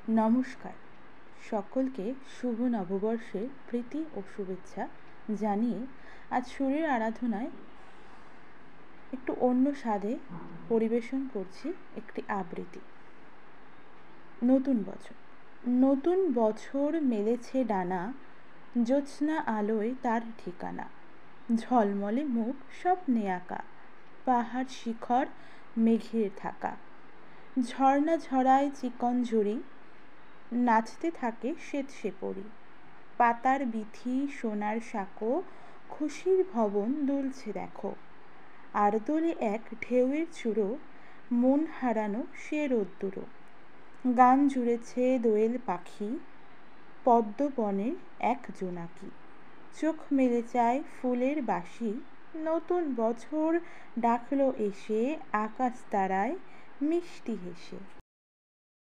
নমস্কার, সকলকে শুভ নববর্ষের প্রীতি ও শুভেচ্ছা জানিয়ে আজ সূর্যের আরাধনায় একটু অন্য স্বাদে পরিবেশন করছি একটি আবৃত্তি। নতুন বছর মেলেছে ডানা, জ্যোৎস্না আলোয় তার ঠিকানা। ঝলমলে মুখ স্বপ্নে আঁকা, পাহাড় শিখর মেঘের থাকা। ঝর্ণা ঝরায় চিকন ঝুড়ি, নাচতে থাকে শ্বেত সেপরি। পাতার বিথি সোনার সাঁকো, খুশির ভবন দুলছে দেখো। আর দোলে এক ঢেউয়ের চূড়ো, মন হারানো সে রোদ্দুরো। গান জুড়েছে দোয়েল পাখি, পদ্মবনের এক জোনাকি। চোখ মেলে চায় ফুলের বাসি, নতুন বছর ডাকলো এসে আকাশ তারায় মিষ্টি হেসে।